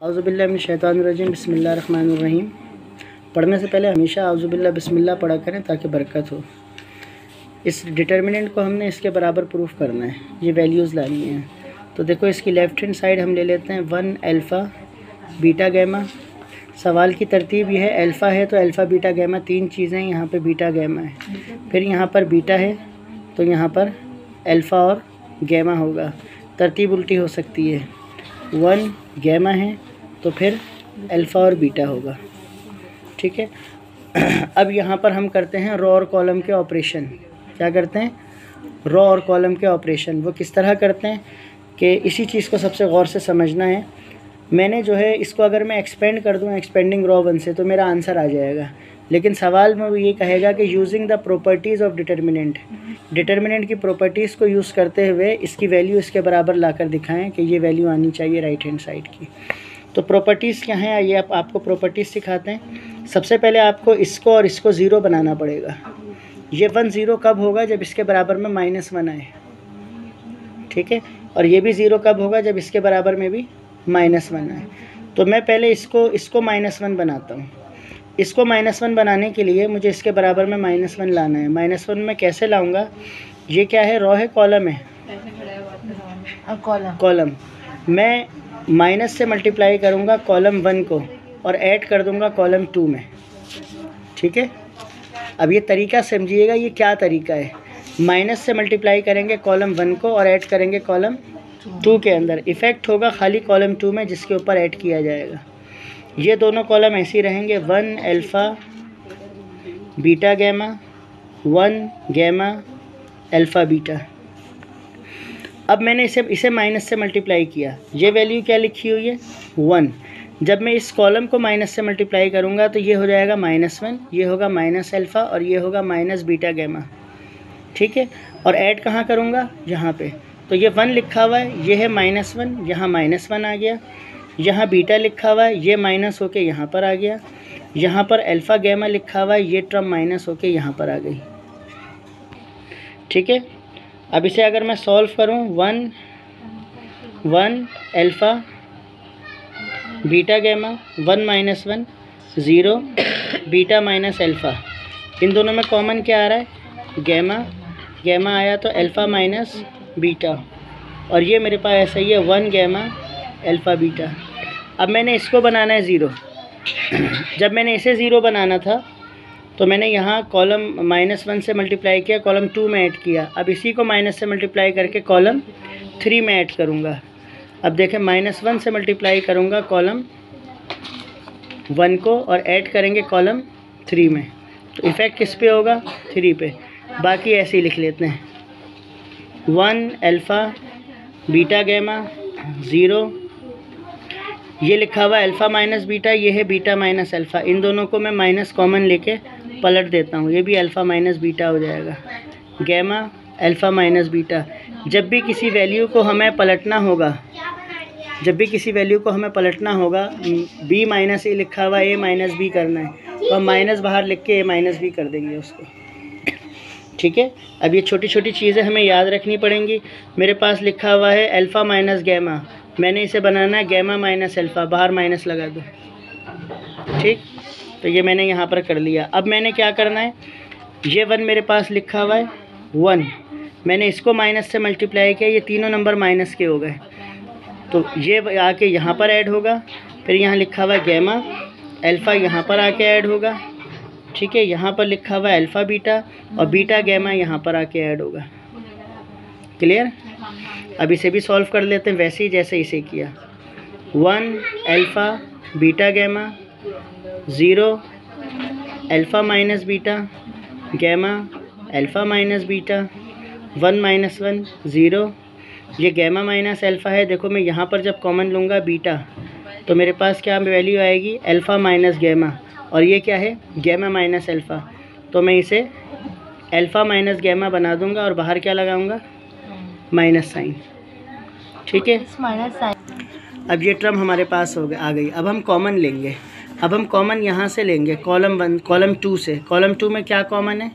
औज़ुबिल्लाहि मिनश्शैतानिर्रजीम बिस्मिल्लाहिर्रहमानिर्रहीम। पढ़ने से पहले हमेशा औज़ुबिल्लाह बिस्मिल्लाह पढ़ा करें ताकि बरकत हो। इस डिटर्मिनेंट को हमने इसके बराबर प्रूफ करना है, ये वैल्यूज़ लानी है। तो देखो इसकी लेफ़्ट हैंड साइड हम ले लेते हैं 1 अल्फ़ा बीटा गैमा। सवाल की तरतीब ये है, अल्फ़ा है तो अल्फ़ा बीटा गैमा तीन चीज़ें, यहाँ पे बीटा गैमा है, फिर यहाँ पर बीटा है तो यहाँ पर अल्फ़ा और गैमा होगा। तरतीब उल्टी हो सकती है, 1 गैमा है तो फिर अल्फ़ा और बीटा होगा। ठीक है। अब यहाँ पर हम करते हैं रो और कॉलम के ऑपरेशन। क्या करते हैं? रो और कॉलम के ऑपरेशन। वो किस तरह करते हैं कि इसी चीज़ को सबसे गौर से समझना है। मैंने जो है इसको अगर मैं एक्सपेंड कर दूँ एक्सपेंडिंग रो 1 से तो मेरा आंसर आ जाएगा, लेकिन सवाल में वो ये कहेगा कि using the properties of determinant की प्रॉपर्टीज़ को यूज़ करते हुए इसकी वैल्यू इसके बराबर लाकर दिखाएं कि ये वैल्यू आनी चाहिए राइट हैंड साइड की। तो प्रॉपर्टीज़ क्या हैं, ये आपको प्रॉपर्टीज़ सिखाते हैं। सबसे पहले आपको इसको और इसको ज़ीरो बनाना पड़ेगा। ये 1 ज़ीरो कब होगा? जब इसके बराबर में -1 आए। ठीक है। और ये भी ज़ीरो कब होगा? जब इसके बराबर में भी -1 आए। तो मैं पहले इसको -1 बनाता हूँ। इसको -1 बनाने के लिए मुझे इसके बराबर में -1 लाना है। -1 में कैसे लाऊंगा? ये क्या है, रो है कॉलम है? कॉलम। मैं माइनस से मल्टीप्लाई करूँगा कॉलम 1 को और ऐड कर दूँगा कॉलम 2 में। ठीक है। अब ये तरीका समझिएगा, ये क्या तरीका है। माइनस से मल्टीप्लाई करेंगे कॉलम 1 को और ऐड करेंगे कॉलम 2 के अंदर। इफ़ेक्ट होगा खाली कॉलम 2 में जिसके ऊपर ऐड किया जाएगा। ये दोनों कॉलम ऐसे ही रहेंगे, 1 alpha beta gamma, 1 gamma alpha beta. अब मैंने इसे माइनस से मल्टीप्लाई किया। ये वैल्यू क्या लिखी हुई है? 1। जब मैं इस कॉलम को माइनस से मल्टीप्लाई करूँगा तो ये हो जाएगा -1, ये होगा माइनस अल्फ़ा और ये होगा माइनस बीटा गैमा। ठीक है। और ऐड कहाँ करूँगा? यहाँ पे। तो ये 1 लिखा हुआ है, ये है -1, यहाँ -1 आ गया। यहाँ बीटा लिखा हुआ है, ये माइनस होके यहाँ पर आ गया। यहाँ पर अल्फ़ा गैमा लिखा हुआ है, ये टर्म माइनस होके यहाँ पर आ गई। ठीक है। अब इसे अगर मैं सॉल्व करूँ, 1 alpha beta gamma, 1 -1 0 beta minus alpha. इन दोनों में कॉमन क्या आ रहा है? गैमा आया तो अल्फ़ा माइनस बीटा, और ये मेरे पास ऐसा ही है 1 गैमा अल्फ़ा बीटा। अब मैंने इसको बनाना है 0। जब मैंने इसे 0 बनाना था तो मैंने यहाँ कॉलम -1 से मल्टीप्लाई किया, कॉलम 2 में ऐड किया। अब इसी को माइनस से मल्टीप्लाई करके कॉलम 3 में ऐड करूँगा। अब देखें, -1 से मल्टीप्लाई करूँगा कॉलम 1 को और ऐड करेंगे कॉलम 3 में, तो इफ़ेक्ट किस पे होगा? 3 पे। बाकी ऐसे ही लिख लेते हैं, 1 अल्फ़ा बीटा गैमा 0, ये लिखा हुआ अल्फ़ा माइनस बीटा, ये है बीटा माइनस अल्फ़ा। इन दोनों को मैं माइनस कॉमन लेके पलट देता हूँ, ये भी अल्फ़ा माइनस बीटा हो जाएगा। Gamma alpha minus beta. जब भी किसी वैल्यू को हमें पलटना होगा, b माइनस ए लिखा हुआ a माइनस बी करना है, तो हम माइनस बाहर लिख के a माइनस बी कर देंगे उसको। ठीक है। अब ये छोटी छोटी चीज़ें हमें याद रखनी पड़ेंगी। मेरे पास लिखा हुआ है अल्फ़ा माइनस गैमा, मैंने इसे बनाना है गैमा माइनस अल्फ़ा, बाहर माइनस लगा दो। ठीक। तो ये मैंने यहाँ पर कर लिया। अब मैंने क्या करना है, ये 1 मेरे पास लिखा हुआ है 1, मैंने इसको माइनस से मल्टीप्लाई किया, ये तीनों नंबर माइनस के हो गए, तो ये आके यहाँ पर ऐड होगा। फिर यहाँ लिखा हुआ है गैमा अल्फ़ा, यहाँ पर आके ऐड होगा। ठीक है। यहाँ पर लिखा हुआ है अल्फ़ा बीटा और बीटा गैमा यहाँ पर आके ऐड होगा। क्लियर? अब इसे भी सॉल्व कर लेते हैं वैसे ही जैसे इसे किया, 1 alpha beta gamma 0 alpha minus beta gamma alpha minus beta, 1 -1 0, ये गैमा माइनस अल्फ़ा है। देखो मैं यहाँ पर जब कॉमन लूँगा बीटा तो मेरे पास क्या वैल्यू आएगी? अल्फ़ा माइनस गैमा, और ये क्या है? Gamma minus alpha. तो मैं इसे अल्फ़ा माइनस गैमा बना दूँगा और बाहर क्या लगाऊँगा? Minus sign. ठीक है। Minus sign. अब ये टर्म हमारे पास आ गई। अब हम कॉमन लेंगे। अब हम कॉमन यहाँ से लेंगे कॉलम 2 से। कॉलम 2 में क्या कॉमन है?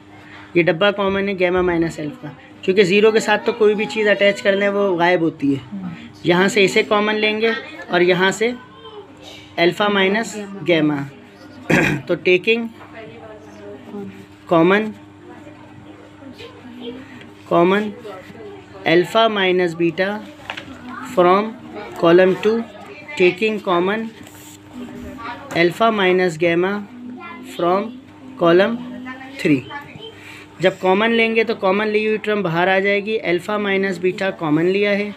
ये डब्बा कॉमन है, गैमा माइनस अल्फ़ा, क्योंकि 0 के साथ तो कोई भी चीज़ अटैच कर लें वो गायब होती है। यहाँ से इसे कॉमन लेंगे और यहाँ से अल्फ़ा माइनस गैमा। तो taking common alpha minus beta from column 2, taking common alpha minus gamma from column 3। जब कॉमन लेंगे तो कॉमन ली हुई टर्म बाहर आ जाएगी। अल्फ़ा माइनस बीटा कॉमन लिया है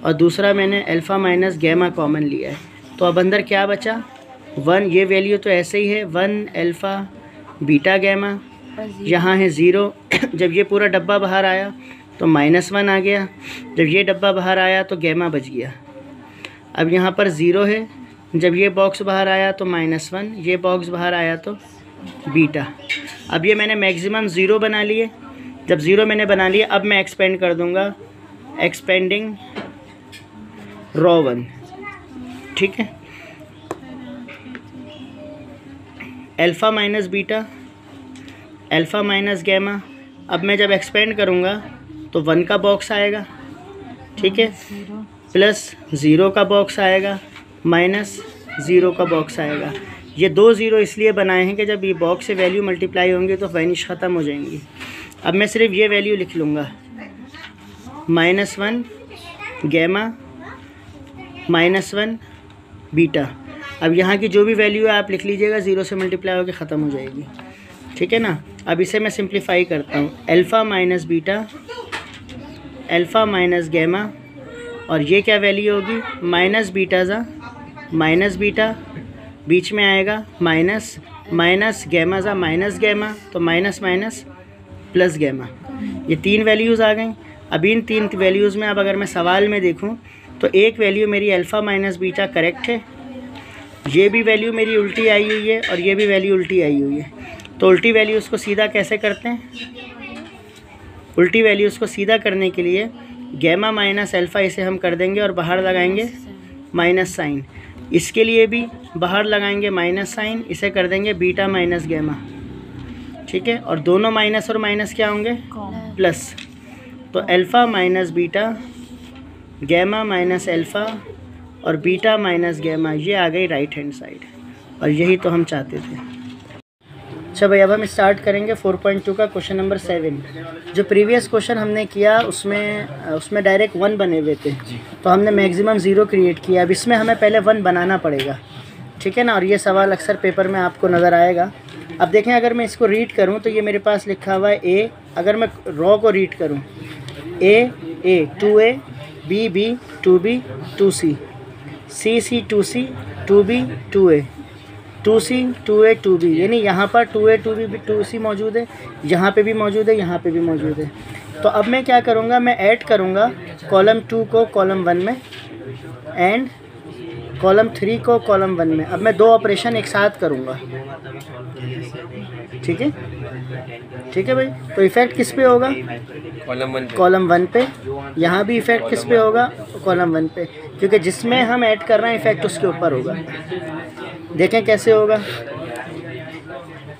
और दूसरा मैंने अल्फ़ा माइनस गैमा कॉमन लिया है। तो अब अंदर क्या बचा? 1। ये वैल्यू तो ऐसे ही है, 1 अल्फ़ा बीटा गैमा। यहाँ है 0। जब ये पूरा डब्बा बाहर आया तो -1 आ गया। जब ये डब्बा बाहर आया तो गैमा बच गया। अब यहाँ पर 0 है। जब ये बॉक्स बाहर आया तो -1, ये बॉक्स बाहर आया तो बीटा। अब ये मैंने मैक्सिमम 0 बना लिए। जब 0 मैंने बना लिया, अब मैं एक्सपेंड कर दूँगा, एक्सपेंडिंग रॉ 1। ठीक है, alpha minus beta, alpha minus gamma. अब मैं जब एक्सपेंड करूँगा तो 1 का बॉक्स आएगा, ठीक है, प्लस 0 का बॉक्स आएगा, माइनस 0 का बॉक्स आएगा। ये 2 0 इसलिए बनाए हैं कि जब ये बॉक्स से वैल्यू मल्टीप्लाई होंगी तो वैनिश ख़त्म हो जाएंगी। अब मैं सिर्फ ये वैल्यू लिख लूँगा, -1 गैमा, -1 बीटा। अब यहाँ की जो भी वैल्यू है आप लिख लीजिएगा, 0 से मल्टीप्लाई होकर ख़त्म हो जाएगी। ठीक है ना। अब इसे मैं सिंप्लीफाई करता हूँ, alpha minus beta, alpha minus gamma, और ये क्या वैल्यू होगी, माइनस बीटा ज़ा माइनस बीटा, बीच में आएगा माइनस, माइनस गैमा ज़ा माइनस गैमा, तो माइनस माइनस प्लस गैमा। ये 3 वैल्यूज़ आ गई। अब इन 3 वैल्यूज़ में अब अगर मैं सवाल में देखूँ तो एक वैल्यू मेरी अल्फ़ा माइनस बीटा करेक्ट है, ये भी वैल्यू मेरी उल्टी आई हुई है और ये भी वैल्यू उल्टी आई हुई है। तो उल्टी वैल्यूज़ को सीधा कैसे करते हैं? उल्टी वैल्यूज़ को सीधा करने के लिए गैमा माइनस अल्फ़ा इसे हम कर देंगे और बाहर लगाएंगे माइनस साइन। इसके लिए भी बाहर लगाएंगे माइनस साइन, इसे कर देंगे बीटा माइनस गैमा। ठीक है, और दोनों माइनस और माइनस क्या होंगे, प्लस। तो alpha minus beta, gamma minus alpha और बीटा माइनस गैमा, ये आ गई राइट हैंड साइड, और यही तो हम चाहते थे। अच्छा भाई, अब हम स्टार्ट करेंगे 4.2 का क्वेश्चन नंबर 7। जो प्रीवियस क्वेश्चन हमने किया उसमें डायरेक्ट 1 बने हुए थे, तो हमने मैक्सिमम 0 क्रिएट किया। अब इसमें हमें पहले 1 बनाना पड़ेगा, ठीक है ना। और ये सवाल अक्सर पेपर में आपको नज़र आएगा। अब देखें, अगर मैं इसको रीड करूँ तो ये मेरे पास लिखा हुआ है ए। अगर मैं रॉ को रीड करूँ, ए 2a, b 2b 2c, c 2c 2b 2a, 2c 2a 2b, यानी यहाँ पर 2a 2b 2c मौजूद है, यहाँ पे भी मौजूद है, यहाँ पे भी मौजूद है। तो अब मैं क्या करूँगा, मैं ऐड करूँगा कॉलम 2 को कॉलम 1 में एंड कॉलम 3 को कॉलम 1 में। अब मैं 2 ऑपरेशन एक साथ करूँगा, ठीक है, ठीक है भाई। तो इफ़ेक्ट किस पे होगा, कॉलम 1 पे। यहाँ भी इफ़ेक्ट किस पे होगा, कॉलम 1 पे, क्योंकि जिसमें हम ऐड कर रहे हैं इफ़ेक्ट उसके ऊपर होगा। देखें कैसे होगा।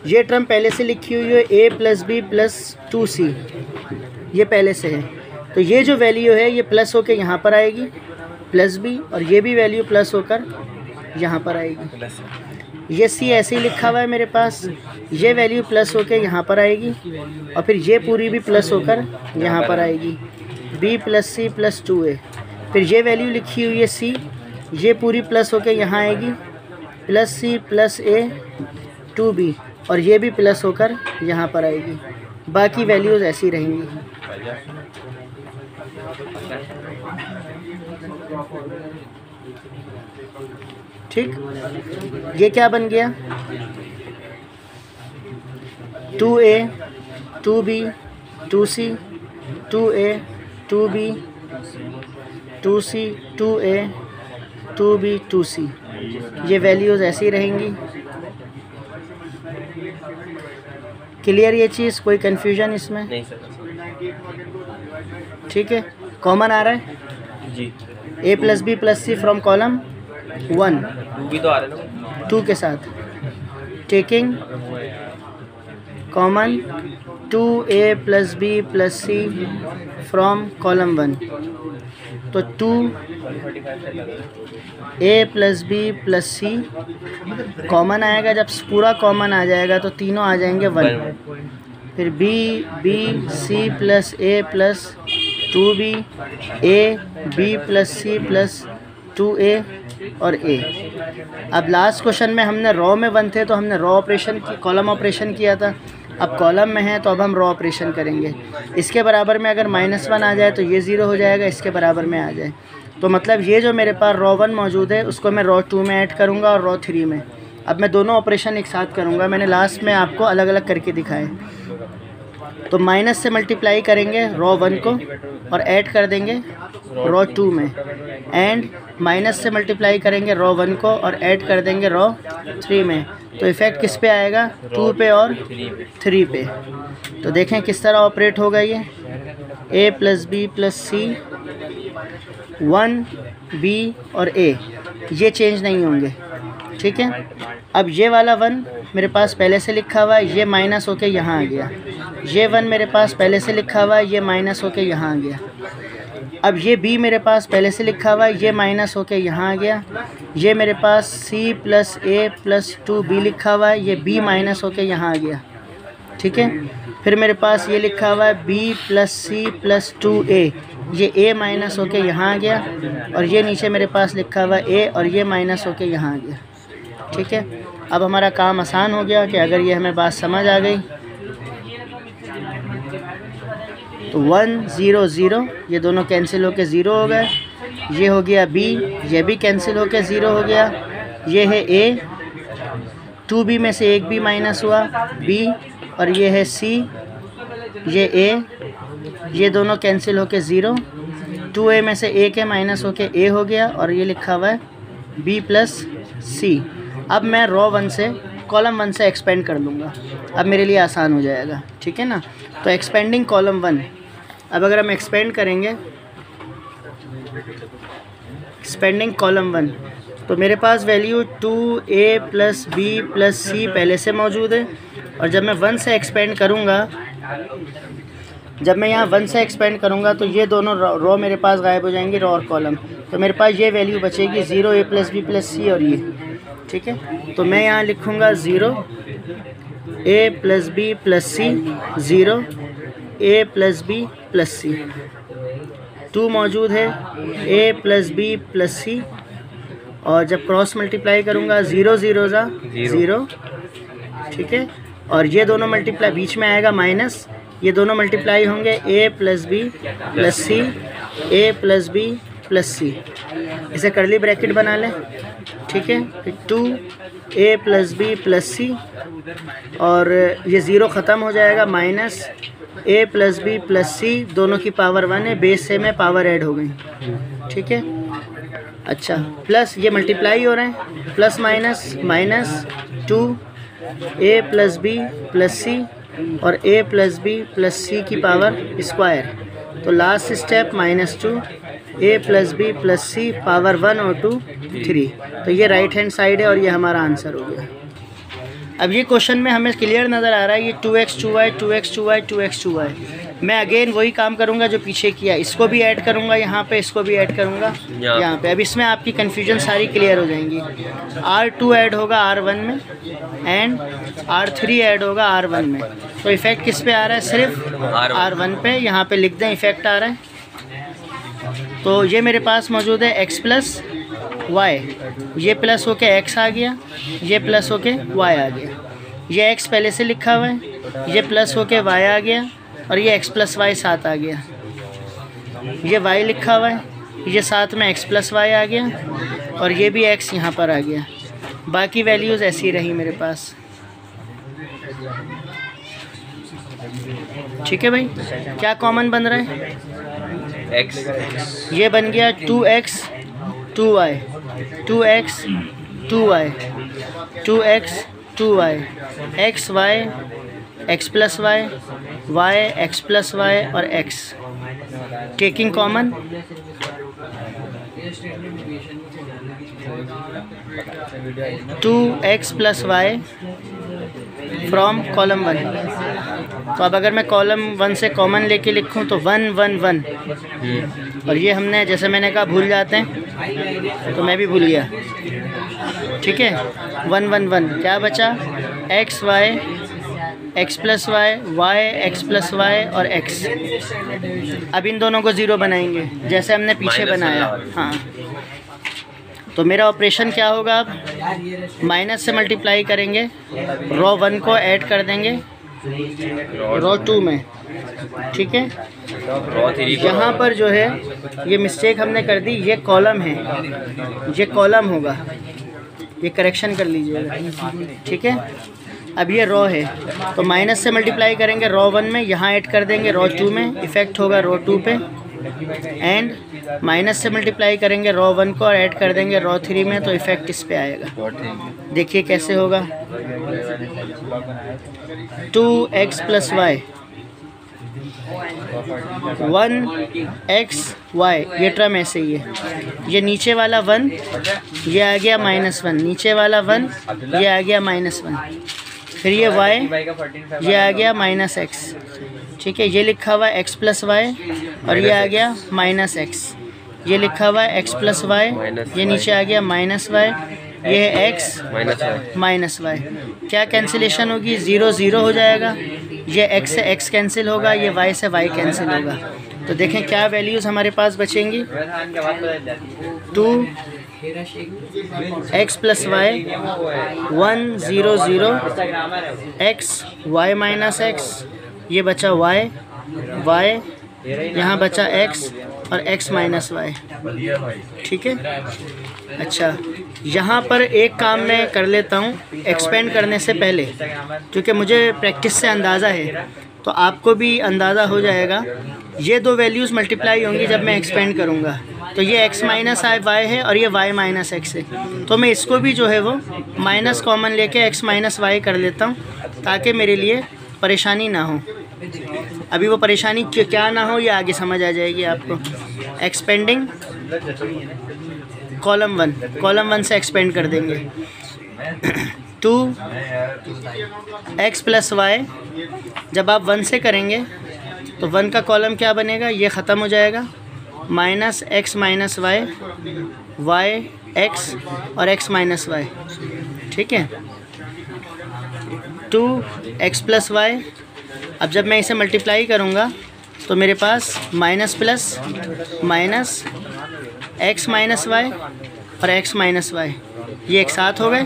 ये टर्म पहले से लिखी हुई है, a + b + 2c, ये पहले से है। तो ये जो वैल्यू है ये प्लस होकर यहाँ पर आएगी, प्लस b, और ये भी वैल्यू प्लस होकर यहाँ पर आएगी। ये c ऐसे ही लिखा हुआ है मेरे पास, ये वैल्यू प्लस होकर यहाँ पर आएगी, और फिर ये पूरी भी प्लस होकर यहाँ पर आएगी, b + c + 2a। फिर ये वैल्यू लिखी हुई है c, ये पूरी प्लस होकर यहाँ आएगी, +c + a 2b, और ये भी प्लस होकर यहाँ पर आएगी। बाकी वैल्यूज़ ऐसी रहेंगी। ठीक, ये क्या बन गया, 2a 2b 2c 2a 2b 2c 2a 2b 2c, ये वैल्यूज़ ऐसी रहेंगी। क्लियर ये चीज़, कोई कन्फ्यूजन इसमें नहीं सर? ठीक है, कॉमन आ रहा है जी, a + b + c from column 1, 2 भी तो आ रहा है ना, 2 के साथ taking common 2a + b + c from column 1। तो 2 a plus B plus C common आएगा। जब पूरा कॉमन आ जाएगा तो तीनों आ जाएंगे 1। फिर B C plus A plus 2b a b plus C plus 2a और a। अब लास्ट क्वेश्चन में हमने रॉ में 1 थे तो हमने रॉ ऑपरेशन की कॉलम ऑपरेशन किया था। अब कॉलम में है तो अब हम रॉ ऑपरेशन करेंगे। इसके बराबर में अगर -1 आ जाए तो ये 0 हो जाएगा, इसके बराबर में आ जाए तो मतलब ये जो मेरे पास रॉ 1 मौजूद है उसको मैं रॉ 2 में ऐड करूँगा और रॉ 3 में। अब मैं दोनों ऑपरेशन एक साथ करूँगा। मैंने लास्ट में आपको अलग अलग करके दिखाए। तो माइनस से मल्टीप्लाई करेंगे रॉ 1 को और ऐड कर देंगे रॉ 2 में, एंड माइनस से मल्टीप्लाई करेंगे रॉ 1 को और ऐड कर देंगे रॉ 3 में। तो इफ़ेक्ट किस पे आएगा? 2 पे और 3 पे। तो देखें किस तरह ऑपरेट होगा ये। a plus B plus C 1 b और a ये चेंज नहीं होंगे, ठीक है। अब ये वाला 1 मेरे पास पहले से लिखा हुआ है, ये माइनस होके यहाँ आ गया। ये 1 मेरे पास पहले से लिखा हुआ है, ये माइनस होके यहाँ आ गया। अब ये b मेरे पास पहले से लिखा हुआ है, ये माइनस होके यहाँ आ गया। ये मेरे पास c plus a plus 2b लिखा हुआ है, ये b माइनस होके यहाँ आ गया, ठीक है। फिर मेरे पास ये लिखा हुआ है b plus c plus 2a, ये a माइनस होके यहाँ आ गया। और ये नीचे मेरे पास लिखा हुआ है a और ये माइनस होके यहाँ आ गया, ठीक है। अब हमारा काम आसान हो गया कि अगर ये हमें बात समझ आ गई तो 1 0 0 ये दोनों कैंसिल होके 0 हो गए। ये हो गया b, ये भी कैंसिल होके 0 हो गया। ये है a, 2b में से एक b माइनस हुआ b, और ये है c, ये a, ये दोनों कैंसिल होके 0। 2a में से एक है माइनस होके a हो गया और ये लिखा हुआ है b प्लस c। अब मैं रॉ 1 से कॉलम 1 से एक्सपेंड कर लूँगा, अब मेरे लिए आसान हो जाएगा, ठीक है ना। तो एक्सपेंडिंग कॉलम 1, अब अगर हम एक्सपेंड करेंगे एक्सपेंडिंग कॉलम 1 तो मेरे पास value 2a plus b plus c पहले से मौजूद है। और जब मैं 1 से एक्सपेंड करूँगा, जब मैं यहाँ 1 से एक्सपेंड करूँगा तो ये दोनों रॉ मेरे पास गायब हो जाएंगी, रॉ और कॉलम। तो मेरे पास ये वैल्यू बचेगी 0 a plus b plus c और ये, ठीक है। तो मैं यहाँ लिखूँगा 0 a plus b plus c, 0 a plus b plus c। 2 मौजूद है a plus b plus c, और जब क्रॉस मल्टीप्लाई करूँगा 0 0 ज़ा 0, ठीक है। और ये दोनों मल्टीप्लाई बीच में आएगा माइनस, ये दोनों मल्टीप्लाई होंगे a plus b plus c, a plus b plus c। इसे कर्ली ब्रैकेट बना लें, ठीक है। फिर 2a plus b plus c, और ये 0 ख़त्म हो जाएगा, minus a plus b plus c, दोनों की पावर 1 है, बेस से में पावर ऐड हो गई, ठीक है। अच्छा, प्लस ये मल्टीप्लाई हो रहे हैं, plus minus minus 2a plus b plus c और a plus b plus c की पावर स्क्वायर। तो last step -2 a plus b plus c power 1 और 2 3। तो ये राइट हैंड साइड है और ये हमारा आंसर हो गया। अब ये क्वेश्चन में हमें क्लियर नज़र आ रहा है, ये 2x 2y 2x 2y 2x 2y। मैं अगेन वही काम करूँगा जो पीछे किया, इसको भी ऐड करूँगा यहाँ पे, इसको भी ऐड करूँगा यहाँ पे। अब इसमें आपकी कन्फ्यूजन सारी क्लियर हो जाएंगी। R2 ऐड होगा R1 में एंड R3 ऐड होगा R1 में। तो इफ़ेक्ट किस पे आ रहा है? सिर्फ R1 पे। यहाँ पे लिख दें इफ़ेक्ट आ रहा है। तो ये मेरे पास मौजूद है x प्लस y, ये प्लस होके x आ गया, ये प्लस होके y आ गया। ये x पहले से लिखा हुआ है, ये प्लस होके y आ गया, और ये x प्लस y साथ आ गया। ये y लिखा हुआ है, ये साथ में x प्लस y आ गया, और ये भी x यहाँ पर आ गया। बाकी वैल्यूज़ ऐसी रही मेरे पास, ठीक है भाई। क्या कॉमन बन रहा है? x, ये बन गया 2x 2y 2x 2y 2x 2y x y x plus y y x plus y और x। Taking common, two X plus Y from column 1। तो अब अगर मैं कॉलम 1 से कॉमन लेके लिखूं तो 1 1 1 और ये हमने जैसे मैंने कहा भूल जाते हैं, तो मैं भी भूल गया। ठीक है, 1 1 1 क्या बचा, X Y X plus Y, Y X plus Y और एक्स। अब इन दोनों को ज़ीरो बनाएंगे जैसे हमने पीछे बनाया। हाँ, तो मेरा ऑपरेशन क्या होगा, अब माइनस से मल्टीप्लाई करेंगे, रो 1 को ऐड कर देंगे रो 2 में। ठीक है, यहाँ पर जो है ये मिस्टेक हमने कर दी, ये कॉलम है, ये कॉलम होगा, ये करेक्शन कर लीजिएगा। ठीक है, अब ये रो है तो माइनस से मल्टीप्लाई करेंगे रो 1 में, यहाँ ऐड कर देंगे रो 2 में, इफ़ेक्ट होगा रो 2 पे, एंड माइनस से मल्टीप्लाई करेंगे रो 1 को और ऐड कर देंगे रो 3 में, तो इफ़ेक्ट इस पे आएगा। देखिए कैसे होगा, 2x प्लस वाई 1xy, ये टर्म ऐसे ही है, ये नीचे वाला 1 ये आ गया -1, नीचे वाला 1 ये आ गया -1, फिर ये y ये आ गया -x। ठीक है, ये लिखा हुआ है x प्लस वाई और ये आ गया -x, ये लिखा हुआ है x प्लस वाई, ये नीचे आ गया -y, ये है x -y। क्या कैंसिलेशन होगी, 0 0 हो जाएगा, ये x से x कैंसिल होगा, ये y से y कैंसिल होगा। तो देखें क्या वैल्यूज़ हमारे पास बचेंगी, 2x plus Y 1 0 0 x y minus x, ये बचा y यहाँ बचा x और x माइनस y। ठीक है, अच्छा यहाँ पर एक काम मैं कर लेता हूँ एक्सपेंड करने से पहले, क्योंकि मुझे प्रैक्टिस से अंदाज़ा है, तो आपको भी अंदाज़ा हो जाएगा। ये दो वैल्यूज़ मल्टीप्लाई होंगी जब मैं एक्सपेंड करूँगा, तो ये x माइनस y है और ये y माइनस x है, तो मैं इसको भी जो है वो माइनस कॉमन लेके x माइनस y कर लेता हूँ, ताकि मेरे लिए परेशानी ना हो। अभी वो परेशानी क्या ना हो ये आगे समझ आ जाएगी आपको। एक्सपेंडिंग कॉलम 1 से एक्सपेंड कर देंगे, 2x प्लस वाई, जब आप 1 से करेंगे तो 1 का कॉलम क्या बनेगा, ये ख़त्म हो जाएगा, -x minus Y, y x और x माइनस वाई। ठीक है, 2x प्लस वाई, अब जब मैं इसे मल्टीप्लाई करूँगा तो मेरे पास minus plus minus x minus Y और x माइनस वाई, ये एक साथ हो गए,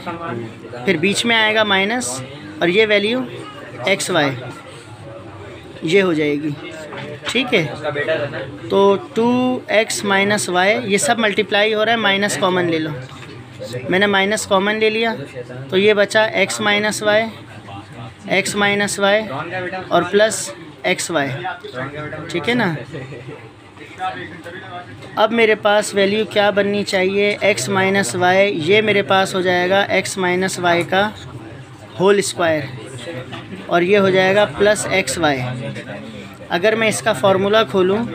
फिर बीच में आएगा माइनस और ये वैल्यू x y ये हो जाएगी। ठीक है, तो 2x माइनस वाई, ये सब मल्टीप्लाई हो रहा है, माइनस कॉमन ले लो, मैंने माइनस कॉमन ले लिया, तो ये बचा x minus Y, x minus Y और प्लस एक्स वाई। ठीक है ना, अब मेरे पास वैल्यू क्या बननी चाहिए, x माइनस वाई, ये मेरे पास हो जाएगा x माइनस वाई का होल स्क्वायर और ये हो जाएगा प्लस एक्स वाई। अगर मैं इसका फार्मूला खोलूँ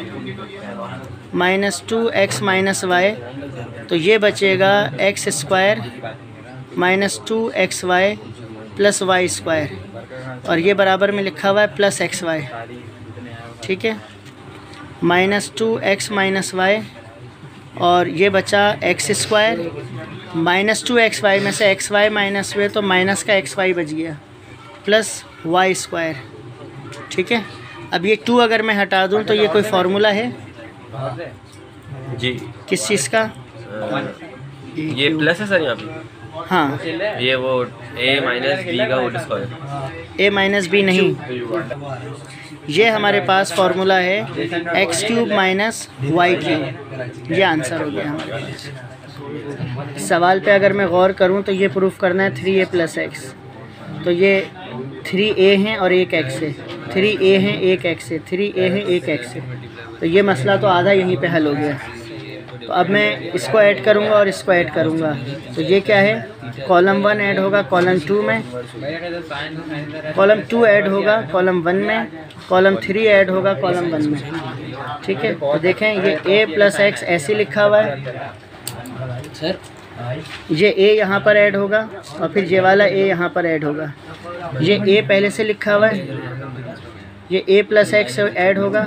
-2x माइनस वाई, तो ये बचेगा x square -2xy plus Y square और ये बराबर में लिखा हुआ है प्लस एक्स वाई। ठीक है, -2x माइनस वाई और ये बचा x स्क्वायर, -2xy में से xy माइनस हुए तो माइनस का xy बच गया प्लस y स्क्वायर। ठीक है, अब ये 2 अगर मैं हटा दूं तो ये कोई फार्मूला है जी, किस चीज़ का, ये प्लस है सर यहाँ पे। हाँ, ये वो a माइनस बी का whole square, a minus B नहीं, ये हमारे पास फार्मूला है x³ माइनस y³, ये आंसर हो गया हमारे पास। सवाल पे अगर मैं गौर करूं तो ये प्रूफ करना है 3a प्लस x, तो ये 3a हैं और 1 x है, 3a हैं 1 x है, 3a हैं 1 x है, तो ये मसला तो आधा यहीं पे हल हो गया। तो अब मैं इसको ऐड करूंगा और इसको ऐड करूंगा, तो ये क्या है, कॉलम 1 ऐड होगा कॉलम 2 में, कॉलम 2 ऐड होगा कॉलम 1 में, कॉलम 3 ऐड होगा कॉलम 1 में। ठीक है, तो देखें ये a प्लस एक्स ऐसे लिखा हुआ है, ये a यहाँ पर ऐड होगा और फिर ये वाला a यहाँ पर ऐड होगा, ये a पहले से लिखा हुआ है ये a प्लस एक्स ऐड होगा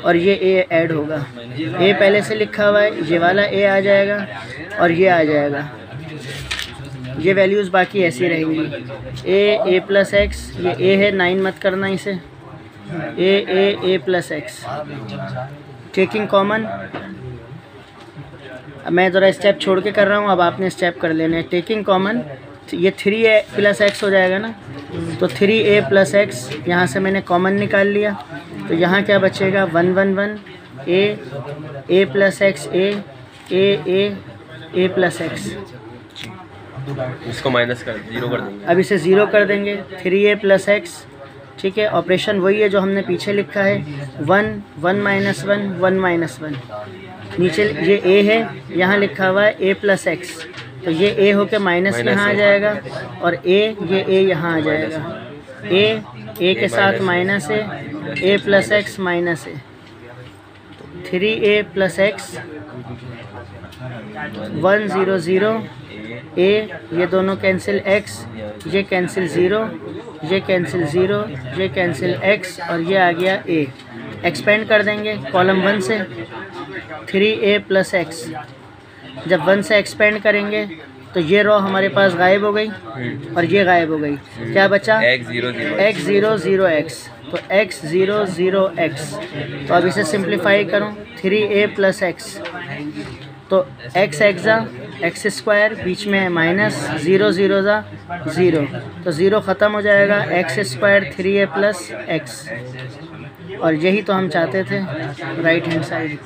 और ये a ऐड होगा। a पहले से लिखा हुआ है, ये वाला a आ जाएगा और ये आ जाएगा। ये वैल्यूज़ बाकी ऐसी रहेंगी। a प्लस एक्स, ये a है, 9 मत करना इसे। a plus x taking common. मैं ज़रा स्टेप छोड़ के कर रहा हूँ, अब आपने स्टेप कर लेना है। टेकिंग कॉमन, ये 3a प्लस एक्स हो जाएगा ना, तो 3a प्लस एक्स यहाँ से मैंने कॉमन निकाल लिया, तो यहाँ क्या बचेगा 1 1 1 a plus x a plus x. इसको माइनस कर 0 कर देंगे। अब इसे 0 कर देंगे। 3a प्लस एक्स, ठीक है। ऑपरेशन वही है जो हमने पीछे लिखा है, 1 1 माइनस 1 1 माइनस 1। नीचे ये a है, यहाँ लिखा हुआ है a प्लस एक्स, तो ये a होके माइनस यहाँ आ जाएगा और ये a यहाँ आ जाएगा। a के साथ माइनस है, a प्लस एक्स माइनस है। 3a प्लस एक्स 1 0 0 a, ये दोनों कैंसिल x, ये कैंसिल 0, ये कैंसिल 0, ये कैंसिल x और ये आ गया a। एक्सपेंड कर देंगे कॉलम 1 से, 3a प्लस एक्स। जब 1 से एक्सपेंड करेंगे तो ये रो हमारे पास गायब हो गई और ये गायब हो गई। क्या बचा? x 0 0 x, तो x 0 0 x। तो अब इसे सिंप्लीफाई करूँ, 3a प्लस एक्स, तो x एक्सा एक्स स्क्वायर, बीच में है माइनस, 0 0 ज़ा 0, तो 0 ख़त्म हो जाएगा। X square 3a plus x, और यही तो हम चाहते थे, राइट हैंड साइड।